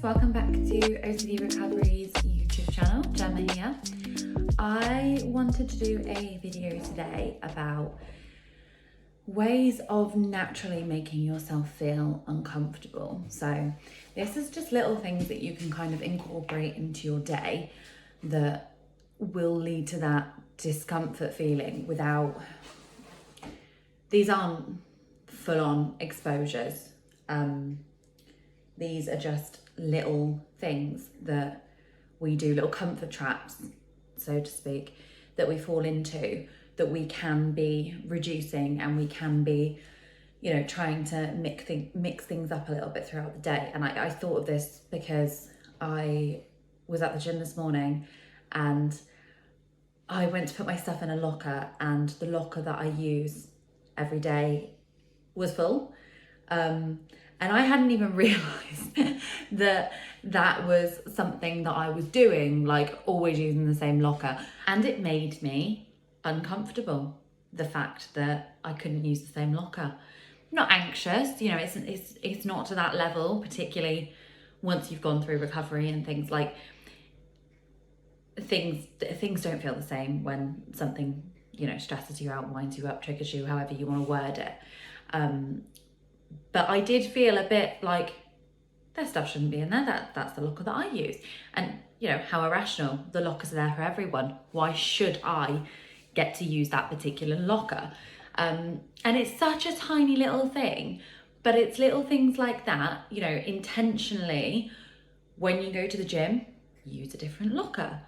welcome back to OCD Recovery's YouTube channel. Gemma here. I wanted to do a video today about ways of naturally making yourself feel uncomfortable. So this is just little things that you can kind of incorporate into your day that will lead to that discomfort feeling without, these aren't full-on exposures. These are just little things that we do, little comfort traps, so to speak, that we fall into, that we can be reducing, and we can be, trying to mix things up a little bit throughout the day. And I thought of this because I was at the gym this morning and I went to put my stuff in a locker, and the locker that I use every day was full. And I hadn't even realised that was something that I was doing, like always using the same locker. And it made me uncomfortable, the fact that I couldn't use the same locker. Not anxious, it's not to that level, particularly once you've gone through recovery and things like, things don't feel the same when something, stresses you out, winds you up, triggers you, however you want to word it. But I did feel a bit like their stuff shouldn't be in there. That's the locker that I use. And how irrational. The lockers are there for everyone. Why should I get to use that particular locker? And it's such a tiny little thing, but it's little things like that, intentionally, when you go to the gym, use a different locker.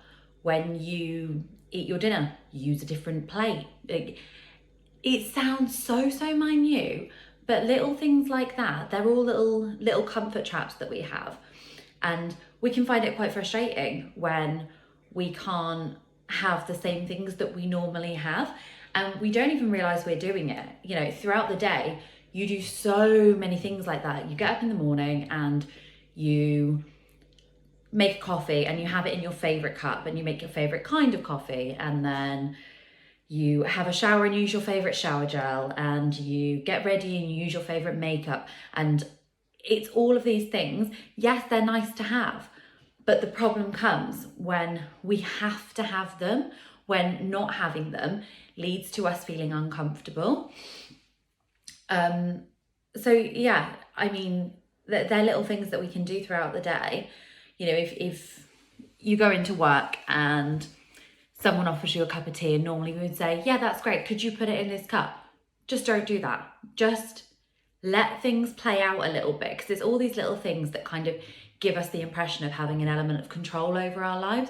When you eat your dinner, use a different plate. It sounds so minute, but little things like that, they're all little comfort traps that we have. And we can find it quite frustrating when we can't have the same things that we normally have. And we don't even realise we're doing it. Throughout the day, you do so many things like that. You get up in the morning and you make a coffee and you have it in your favourite cup, and you make your favourite kind of coffee, and then you have a shower and use your favourite shower gel, and you get ready and you use your favourite makeup. And it's all of these things. Yes, they're nice to have, but the problem comes when we have to have them, when not having them leads to us feeling uncomfortable. So yeah, they're little things that we can do throughout the day. If you go into work and someone offers you a cup of tea, and normally we would say, yeah, that's great, could you put it in this cup? Just don't do that. Just let things play out a little bit, because there's all these little things that kind of give us the impression of having an element of control over our lives.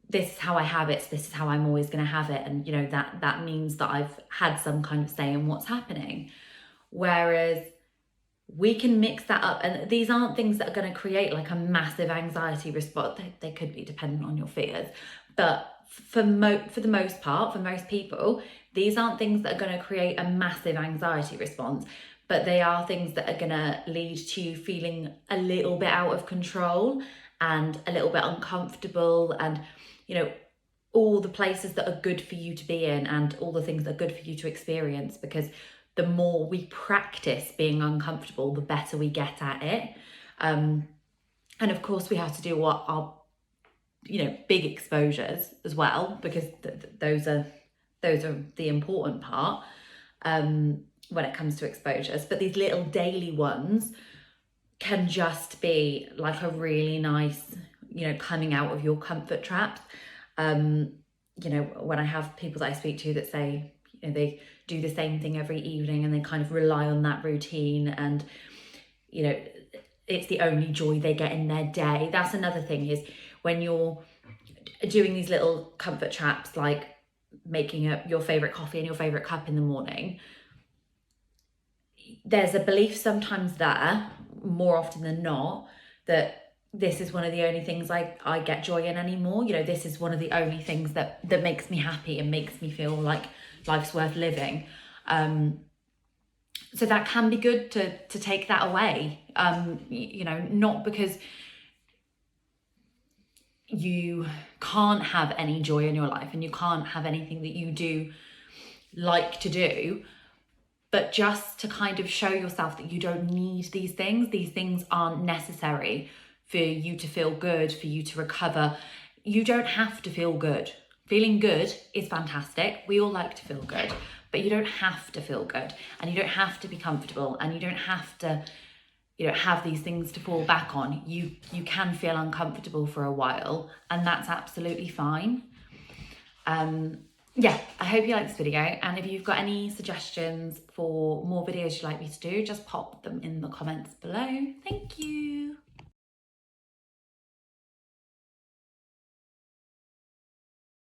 This is how I have it, so this is how I'm always going to have it, and that means that I've had some kind of say in what's happening. Whereas we can mix that up, and these aren't things that are going to create like a massive anxiety response. They could be, dependent on your fears, but for the most part, for most people, these aren't things that are going to create a massive anxiety response, but they are things that are going to lead to you feeling a little bit out of control and a little bit uncomfortable, and all the places that are good for you to be in, and all the things that are good for you to experience, because the more we practice being uncomfortable, the better we get at it. And of course we have to do what our big exposures as well, because those are the important part when it comes to exposures. But these little daily ones can just be like a really nice, coming out of your comfort traps. When I have people that I speak to that say, they do the same thing every evening and they kind of rely on that routine, and it's the only joy they get in their day. That's another thing, is when you're doing these little comfort traps, like making your favourite coffee in your favourite cup in the morning, there's a belief sometimes there, more often than not, that this is one of the only things I get joy in anymore. This is one of the only things that makes me happy and makes me feel like life's worth living. So that can be good to take that away, not because you can't have any joy in your life and you can't have anything that you do like to do, but just to kind of show yourself that you don't need these things. These things aren't necessary for you to feel good, for you to recover. You don't have to feel good. Feeling good is fantastic. We all like to feel good, but you don't have to feel good, and you don't have to be comfortable, and you don't have to, have these things to fall back on. You can feel uncomfortable for a while, and that's absolutely fine. Yeah, I hope you liked this video, and if you've got any suggestions for more videos you'd like me to do, just pop them in the comments below. Thank you.